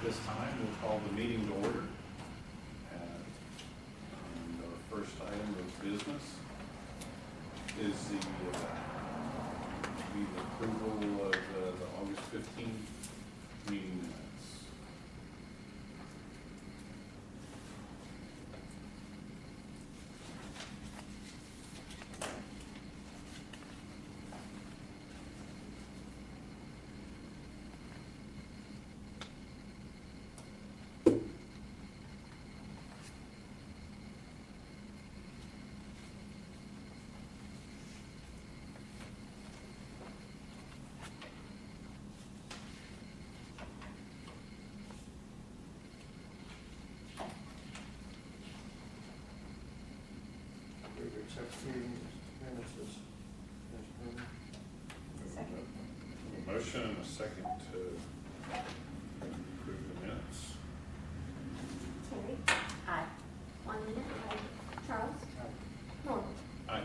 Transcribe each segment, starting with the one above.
This time, we'll call the meeting to order. And our first item of business is the approval of the August 15th meeting minutes. Accept meeting minutes as printed. Second. A motion and a second to approve the minutes. Terry? Aye. Juanita? Aye. Charles? Norman? Aye.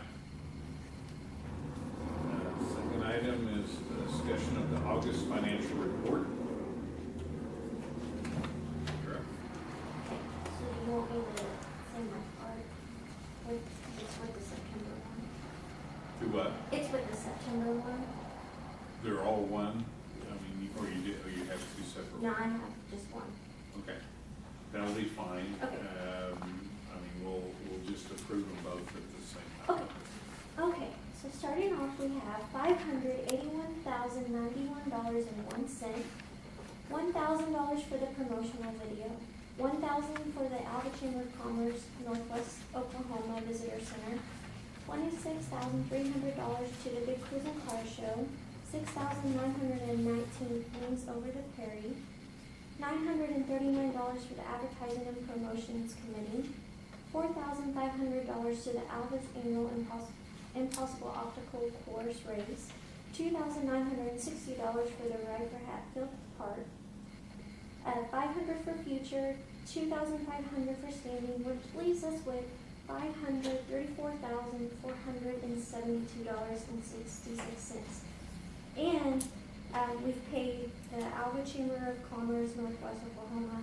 Second item is the discussion of the August financial report. Correct. So you want me to send my card with, it's with the September one? To what? It's with the September one? They're all one? I mean, or you have two separate? No, I have just one. Okay, that'll be fine. Okay. I mean, we'll just approve them both at the same time. Okay, so starting off, we have $581,091.01, $1,000 for the promotional video, $1,000 for the Alva Chamber of Commerce Northwest Oklahoma Visitor Center, $26,300 to the Big Cruise and Car Show, $6,919 Wings Over the Prairie, $939 for the Advertising and Promotions Committee, $4,500 to the Alva's annual Impossible Optical Course race, $2,960 for the Ride for Hatfield Park, $500 for Future, $2,500 for Standing, which leaves us with $534,472.66. And we've paid the Alva Chamber of Commerce Northwest Oklahoma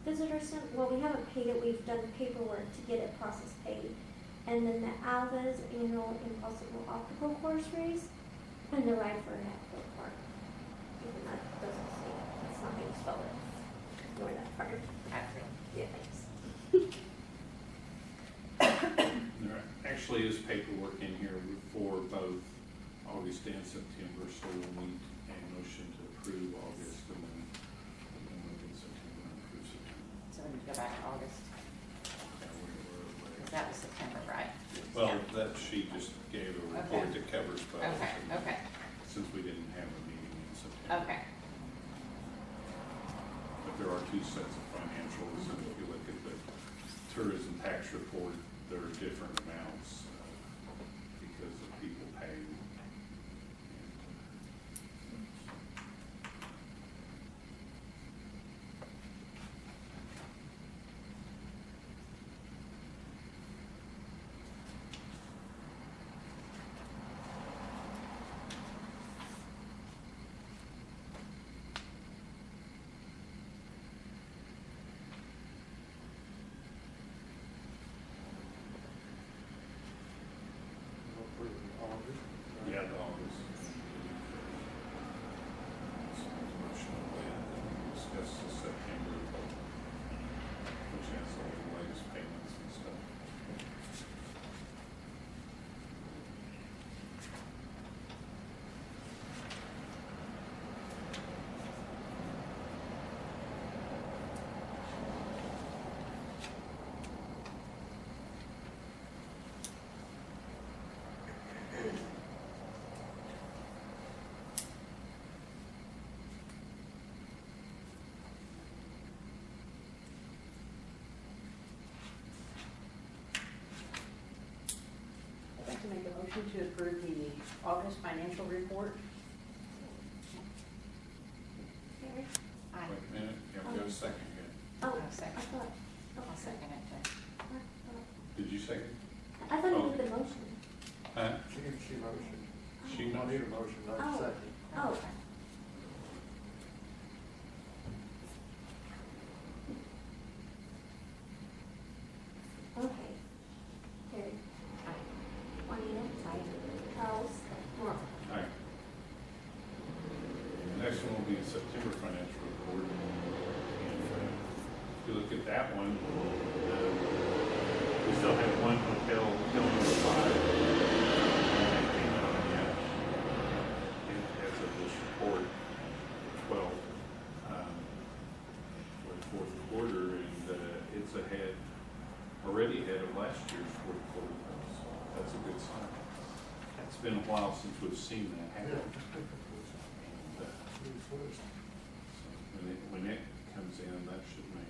Visitor Center. Well, we haven't paid it. We've done paperwork to get it process paid. And then the Alva's annual Impossible Optical Course race and the Ride for Hatfield Park. Even that doesn't say it. It's not going to spell it. Ignore that part. Yeah, thanks. There actually is paperwork in here for both August and September, so we'll need a motion to approve August and then look at September and approve September. So we need to go back to August, Yeah, because that was September, right? well, that she just gave a report Okay. that covers both. Okay, and okay, Since we didn't have a meeting in September. okay. But there are two sets of financials, and if you look at the tourism tax report, there are different amounts because of people paying. We'll approve in August. Yeah, the August. So, motion on that, and discuss the September, which has all the latest payments and stuff. I'd like to make a motion to approve the August financial report. Terry? Aye. Wait a minute, yeah, we got a second here. Oh, I'll I second. thought. I'll second it too. Did you second? I thought you Oh. did the motion. Huh? She motioned. She I need a motioned. motion, not a Oh. second. Oh. next one will be the September financial report. And if you look at that one, we still have one hotel, Hotel number 5. That came out yet. And as of this report, 12 for the fourth quarter, and it's already ahead of last year's fourth quarter. So that's a good sign. It's been a while since we've seen that happen. And, so when it comes in, that should make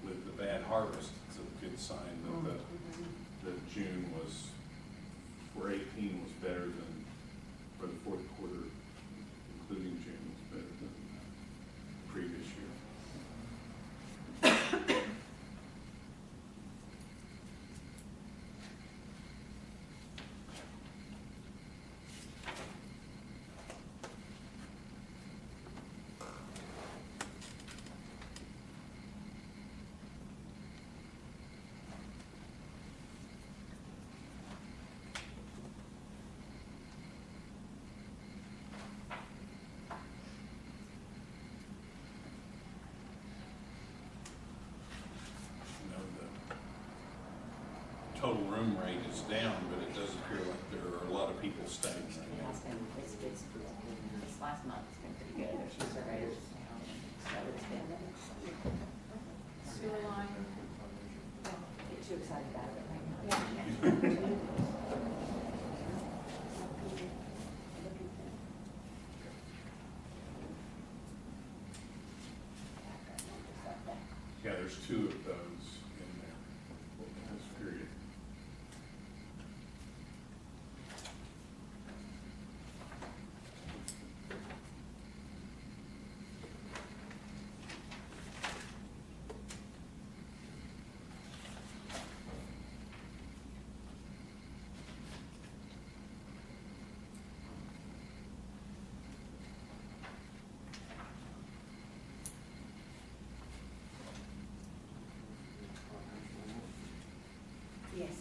with the bad harvest, it's a good sign that the June was, for 18 was better than, for the fourth quarter, including June, was better than the previous year. Total room rate is down, but it does appear like there are a lot of people staying right now. This last month has been pretty good. There's some surveyors down, so it's been. Sewer line. Don't get too excited about it right now. Yeah, there's 2 of those in there in this period. Yes.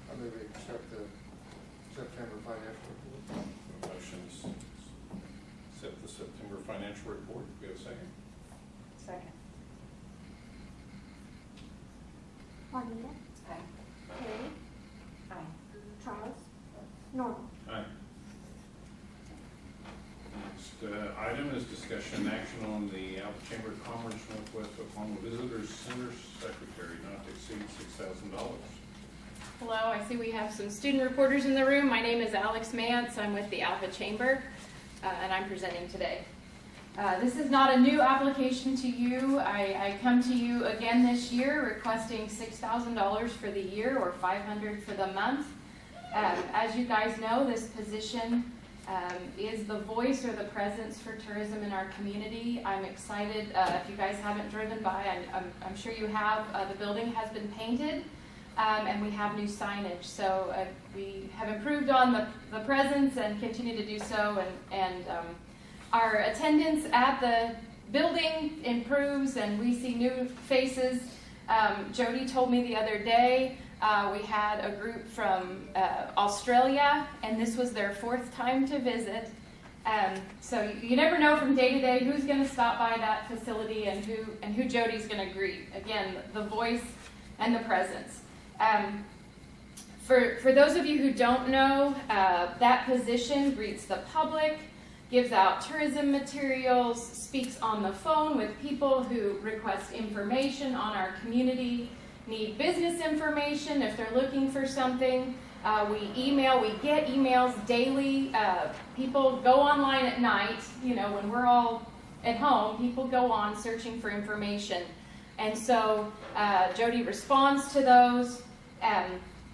I move we accept the September financial report. Motions, accept the September financial report. Do we have a second? Second. Juanita, Aye. Terry, Aye. Charles, Norma. Aye. Next item is discussion and action on the Alva Chamber of Commerce Northwest Oklahoma Visitors Center Secretary, not to exceed $6,000. Hello, I see we have some student reporters in the room. My name is Alex Mance. I'm with the Alva Chamber, and I'm presenting today. This is not a new application to you. I come to you again this year requesting $6,000 for the year or $500 for the month. As you guys know, this position is the voice or the presence for tourism in our community. I'm excited. If you guys haven't driven by, I'm sure you have. The building has been painted. And we have new signage. So we have improved on the presence and continue to do so. And our attendance at the building improves and we see new faces. Jody told me the other day we had a group from Australia, and this was their 4th time to visit. So you never know from day to day who's going to stop by that facility and who Jody's going to greet. Again, the voice and the presence. For those of you who don't know, that position greets the public, gives out tourism materials, speaks on the phone with people who request information on our community, need business information if they're looking for something. We get emails daily. People go online at night, when we're all at home, people go on searching for information. And so Jody responds to those.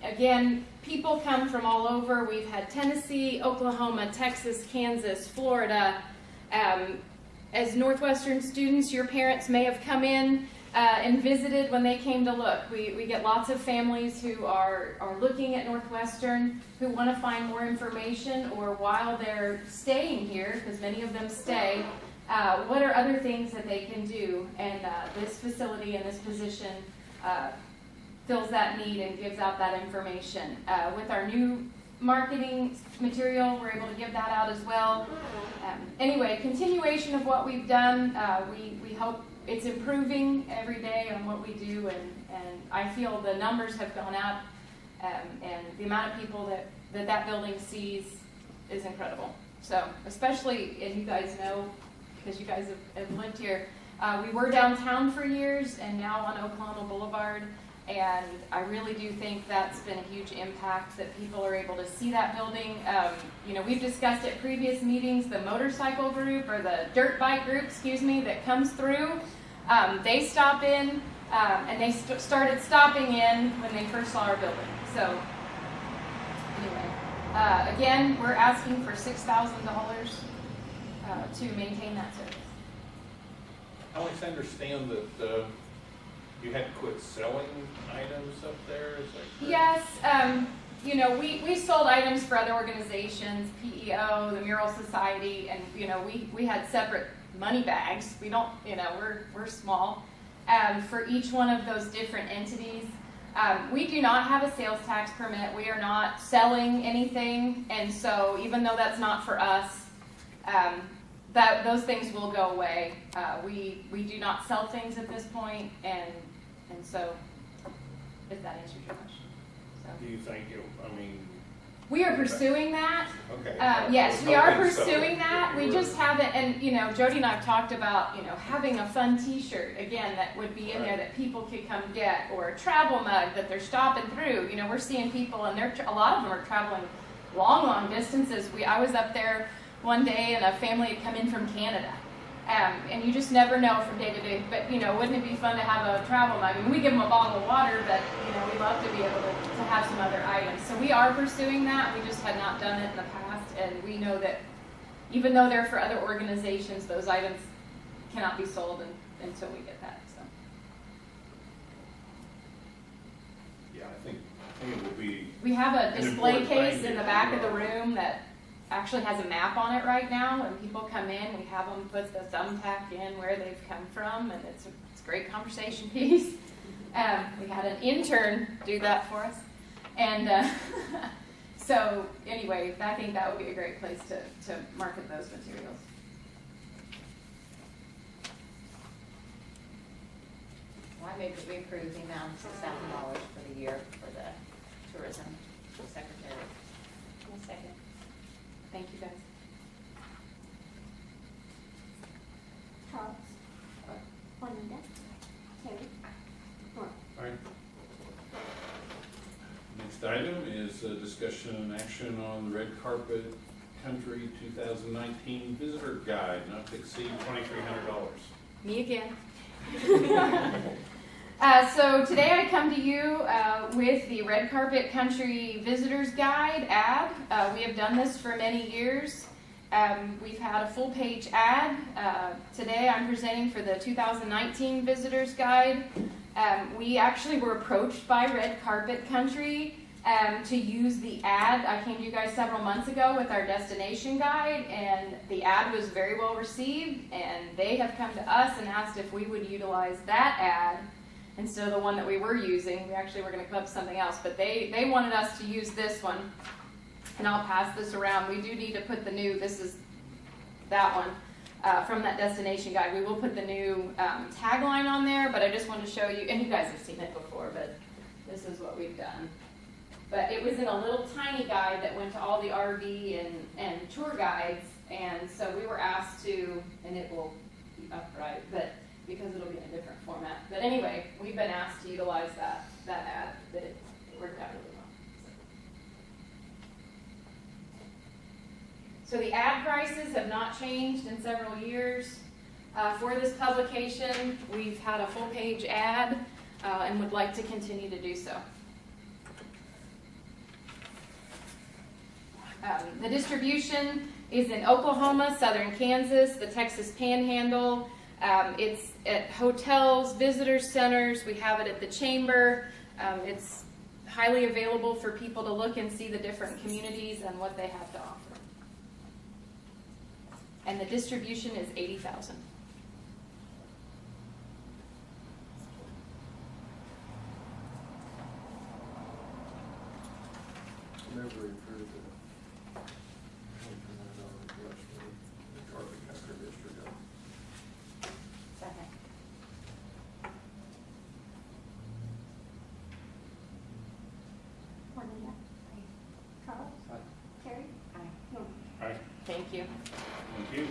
Again, people come from all over. We've had Tennessee, Oklahoma, Texas, Kansas, Florida. As Northwestern students, your parents may have come in and visited when they came to look. We get lots of families who are looking at Northwestern, who want to find more information, or while they're staying here, because many of them stay, what are other things that they can do? And this facility and this position fills that need and gives out that information. With our new marketing material, we're able to give that out as well. Anyway, continuation of what we've done. We hope it's improving every day on what we do, and I feel the numbers have gone up, and the amount of people that building sees is incredible. So, especially, and you guys know, because you guys have lived here, we were downtown for years, and now on Oklahoma Boulevard. And I really do think that's been a huge impact, that people are able to see that building. We've discussed at previous meetings, the motorcycle group, or the dirt bike group, that comes through. They stop in, and they started stopping in when they first saw our building. So anyway, again, we're asking for $6,000 to maintain that service. Alex, I understand that you had to quit selling items up there, is that correct? Yes, we sold items for other organizations, PEO, the Mural Society, and we had separate money bags. We don't, we're small. For each one of those different entities, we do not have a sales tax permit. We are not selling anything, and so even though that's not for us, those things will go away. We do not sell things at this point, and so, if that answers your question. So. Do you think We are pursuing that. Okay. Yes, we are pursuing that. We just haven't, and Jody and I have talked about, having a fun T-shirt, again, that would be in there that people could come get, or a travel mug that they're stopping through. We're seeing people, and a lot of them are traveling long distances. I was up there one day, and a family had come in from Canada. And you just never know from day to day. But, wouldn't it be fun to have a travel mug? We give them a bottle of water, but, we love to be able to have some other items. So we are pursuing that. We just had not done it in the past. And we know that even though they're for other organizations, those items cannot be sold until we get that. So. Yeah, I think it will be. We have a display important case thing in the back of the room that actually has a map on it right now. When people come in, we have them put the thumbtack in where they've come from, and it's a great conversation piece. We had an intern do that for us, and so anyway, I think that would be a great place to market those materials. Well, I move that we approve the amount of $6,000 for the year for the tourism secretary. One second. Thank you, guys. Charles. Juanita. Terry. Norm. All right. Next item is a discussion and action on the Red Carpet Country 2019 Visitor Guide, not to exceed $2,300. Me again. So today I come to you with the Red Carpet Country Visitors Guide ad. We have done this for many years. We've had a full-page ad. Today I'm presenting for the 2019 Visitors Guide. We actually were approached by Red Carpet Country to use the ad. I came to you guys several months ago with our destination guide, and the ad was very well received, and they have come to us and asked if we would utilize that ad instead of the one that we were using. We actually were going to come up with something else, but they wanted us to use this one. And I'll pass this around. We do need to put this is that one from that destination guide. We will put the new tagline on there, but I just wanted to show you, and you guys have seen it before, but this is what we've done. But it was in a little tiny guide that went to all the RV and tour guides, and so we were asked to, and it will be upright, but because it'll be in a different format. But anyway, we've been asked to utilize that ad, that it worked out really well. So the ad prices have not changed in several years. For this publication, we've had a full page ad and would like to continue to do so. The distribution is in Oklahoma, southern Kansas, the Texas Panhandle. It's at hotels, visitor centers. We have it at the Chamber. It's highly available for people to look and see the different communities and what they have to offer. And the distribution is $80,000. Never approved it. The Carbon capture district. Second. Juanita? Charles? Aye. Terry? Aye. Norm? Aye. Thank you. Thank you.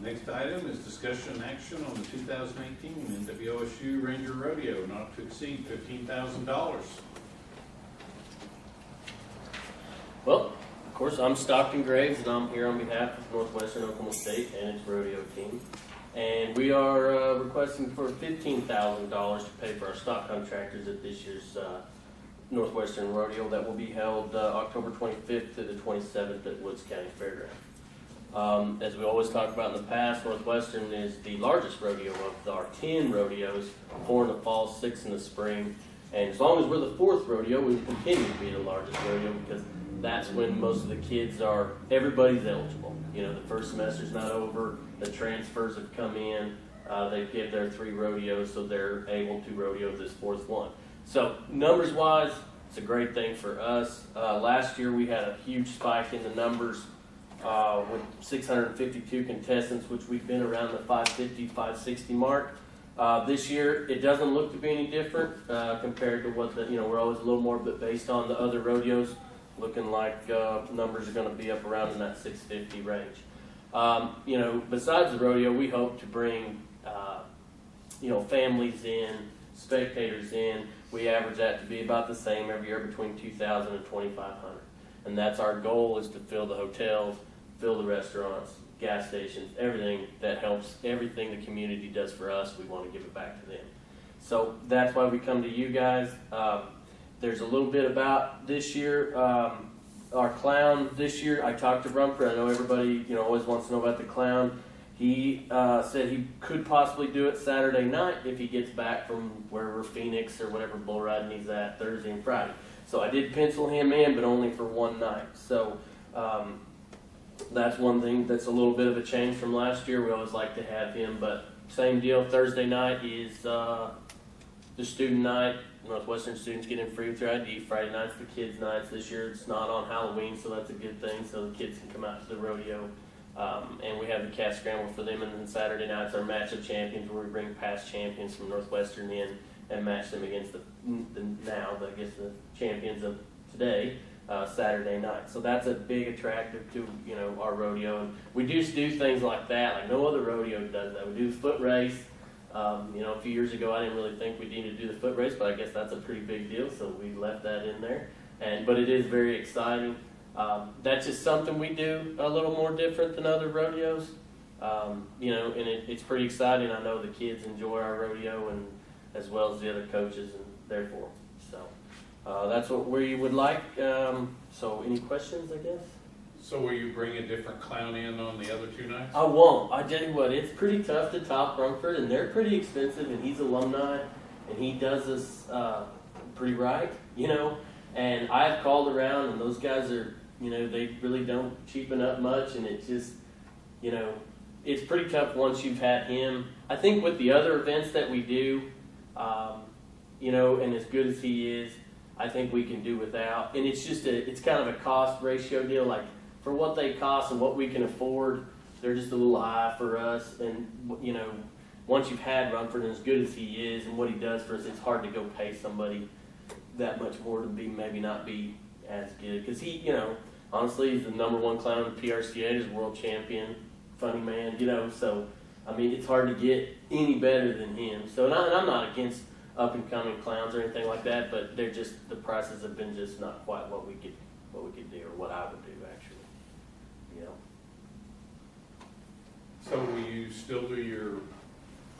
Next item is discussion and action on the 2018 NWOSU Ranger Rodeo, not to exceed $15,000. Well, of course, I'm Stockton Graves, and I'm here on behalf of Northwestern Oklahoma State and its rodeo team. And we are requesting for $15,000 to pay for our stock contractors at this year's Northwestern Rodeo that will be held October 25th to the 27th at Woods County Fairground. As we always talk about in the past, Northwestern is the largest rodeo of our 10 rodeos, 4 in the fall, 6 in the spring. And as long as we're the 4th rodeo, we will continue to be the largest rodeo because that's when most of the kids are, everybody's eligible. You know, the first semester's not over, the transfers have come in, they've given their 3 rodeos, so they're able to rodeo this 4th one. So numbers-wise, it's a great thing for us. Last year we had a huge spike in the numbers with 652 contestants, which we've been around the 550, 560 mark. This year, it doesn't look to be any different compared to what we're always a little more, but based on the other rodeos, looking like numbers are going to be up around in that 650 range. Besides the rodeo, we hope to bring, families in, spectators in. We average that to be about the same every year, between 2,000 and 2,500. And that's our goal, is to fill the hotels, fill the restaurants, gas stations, everything that helps, everything the community does for us, we want to give it back to them. So that's why we come to you guys. There's a little bit about this year. Our clown this year, I talked to Rumford. I know everybody always wants to know about the clown. He said he could possibly do it Saturday night if he gets back from wherever, Phoenix or whatever bull riding he's at, Thursday and Friday. So I did pencil him in, but only for one night. So that's one thing that's a little bit of a change from last year. We always like to have him, but same deal. Thursday night is the student night. Northwestern students get in free with their ID. Friday night's the kids' nights. This year it's not on Halloween, so that's a good thing. So the kids can come out to the rodeo. And we have the cat scramble for them. And then Saturday night's our match of champions, where we bring past champions from Northwestern in and match them against the champions of today, Saturday night. So that's a big attractive to our rodeo. And we just do things like that. Like no other rodeo does that. We do the foot race. A few years ago I didn't really think we needed to do the foot race, but I guess that's a pretty big deal, so we left that in there. But it is very exciting. That's just something we do a little more different than other rodeos. And it's pretty exciting. I know the kids enjoy our rodeo, and as well as the other coaches, and therefore. So that's what we would like. So any questions, I guess? So will you bring a different clown in on the other 2 nights? I won't. I tell you what, it's pretty tough to top Rumford, and they're pretty expensive, and he's alumni, and he does us pretty right, And I've called around, and those guys are, they really don't cheapen up much, and it's just, it's pretty tough once you've had him. I think with the other events that we do, and as good as he is, I think we can do without. And it's just it's kind of a cost ratio deal. Like for what they cost and what we can afford, they're just a little high for us. And you know, once you've had Rumford, and as good as he is and what he does for us, it's hard to go pay somebody that much more to maybe not be as good. Because he, you know, honestly, he's the #1 clown in the PRCA, he's a world champion, funny man, you know. So I mean, it's hard to get any better than him. So and I'm not against up and coming clowns or anything like that, but they're just, the prices have been just not quite what we could do, or what I would do actually. You know. So will you still do your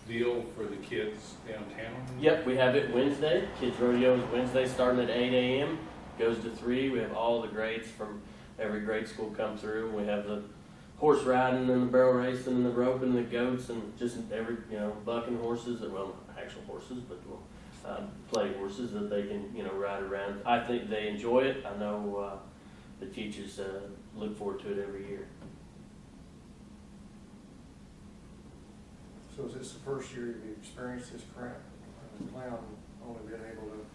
deal for the kids downtown? Yep, we have it Wednesday. Kids Rodeo is Wednesday, starting at 8 a.m. Goes to 3. We have all the grades from every grade school come through. We have the horse riding and the barrel racing and the roping and the goats and just every, you know, bucking horses, well, actual horses, but play horses that they can, you know, ride around. I think they enjoy it. I know the teachers look forward to it every year. So is this the first year you've experienced this crap? Clown only been able to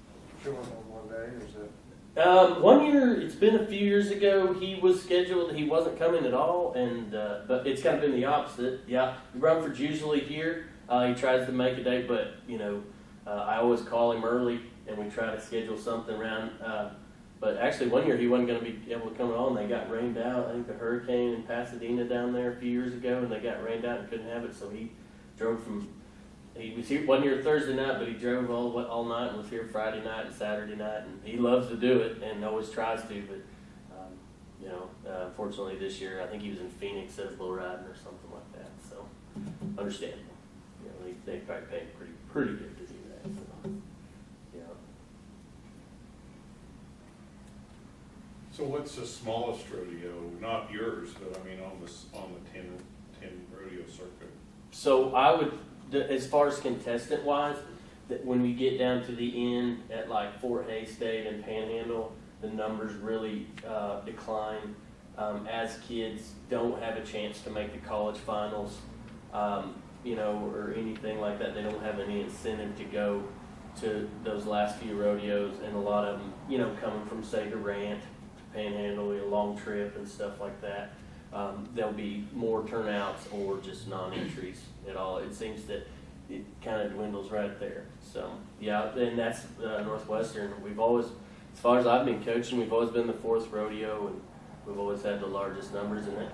show up on one day, or is that? 1 year, it's been a few years ago, he was scheduled, he wasn't coming at all, and but it's kind of been the opposite. Yeah, Rumford's usually here. He tries to make a date, but you know, I always call him early, and we try to schedule something around. But actually, 1 year he wasn't going to be able to come at all, and they got rained out. I think the hurricane in Pasadena down there a few years ago, and they got rained out and couldn't have it, so he drove from. He was here 1 year Thursday night, but he drove all night and was here Friday night and Saturday night. And he loves to do it and always tries to, but you know, unfortunately this year I think he was in Phoenix at bull riding or something like that. So understandable. You know, they probably pay pretty good to do that. So, yeah. So what's the smallest rodeo? Not yours, but I mean on the 10 rodeo circuit. So I would. As far as contestant wise, that when we get down to the end at like Fort Hays State and Panhandle, the numbers really decline as kids don't have a chance to make the college finals, you know, or anything like that. They don't have any incentive to go to those last few rodeos, and a lot of them, you know, coming from say Durant to Panhandle, a long trip and stuff like that. There'll be more turnouts or just non-entries at all. It seems that it kind of dwindles right there. So, yeah, and that's Northwestern. We've always, as far as I've been coaching, we've always been the 4th rodeo, and we've always had the largest numbers in it.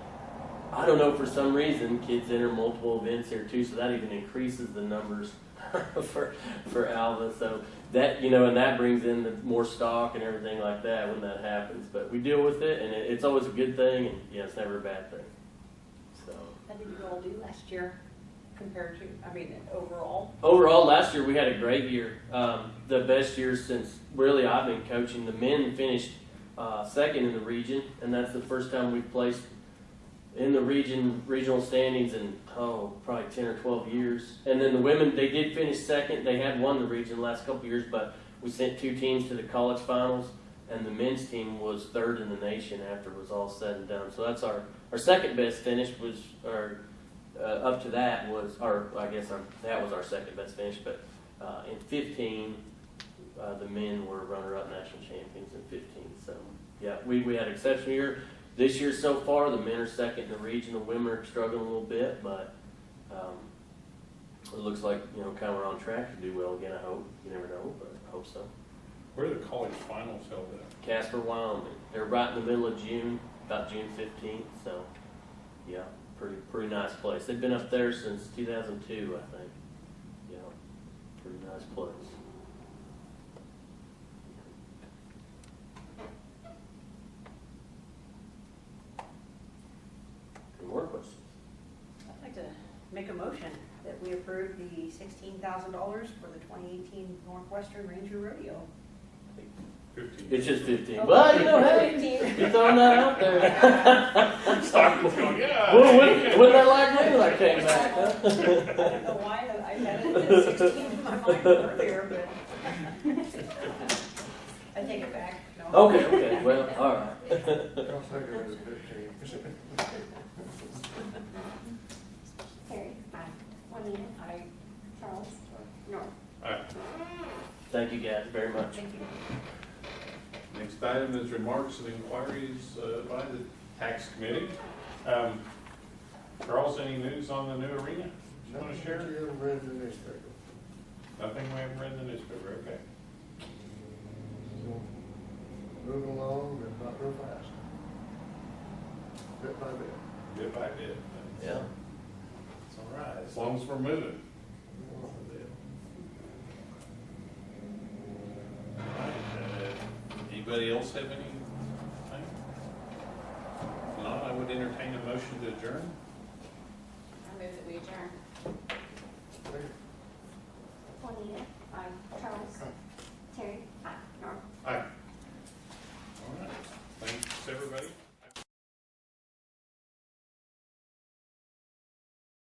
I don't know, for some reason, kids enter multiple events here too, so that even increases the numbers for Alva. So that, you know, and that brings in the more stock and everything like that when that happens. But we deal with it, and it's always a good thing, and yeah, it's never a bad thing. So. How did you all do last year compared to, I mean, overall? Overall, last year we had a great year. The best year since really I've been coaching. The men finished 2nd in the region, and that's the first time we've placed in the regional standings in probably 10 or 12 years. And then the women, they did finish 2nd. They had won the region the last couple of years, but we sent 2 teams to the college finals, and the men's team was 3rd in the nation after it was all said and done. So that's our 2nd best finish was up to that was that was our 2nd best finish. But in 15, the men were runner-up national champions in 15. So yeah, we had an exceptional year. This year so far, the men are 2nd in the region. The women are struggling a little bit, but it looks like, you know, kind of we're on track to do well again. I hope. You never know, but I hope so. Where are the college finals held at? Casper, Wyoming. They're right in the middle of June, about June 15th. So yeah, pretty nice place. They've been up there since 2002, I think. Yeah, pretty nice place. More questions? I'd like to make a motion that we approve the $16,000 for the 2018 Northwestern Ranger Rodeo. 15. It's just 15. Oh, Well, you know, hey, 15. you're throwing that out there. I'm sorry, it's going, yeah. Well, wouldn't that like me when I came back, huh? I don't know why I had it at 16 in my mind earlier, but I take it back. No. Okay, well, all right. I'll second it as 15. Terry. Aye. Juanita. Aye. Charles. No. All right. Thank you guys very much. Thank you. Next item is remarks and inquiries by the Tax Committee. Charles, any news on the new arena you want to share? You haven't read the newspaper. Nothing, we haven't read in the newspaper, okay. So, moving along, but not real fast. Bit by bit. Bit by bit. Yeah. It's all right, as long as we're moving. All right, anybody else have anything? If not, I would entertain a motion to adjourn. I move that we adjourn. Juanita. Charles.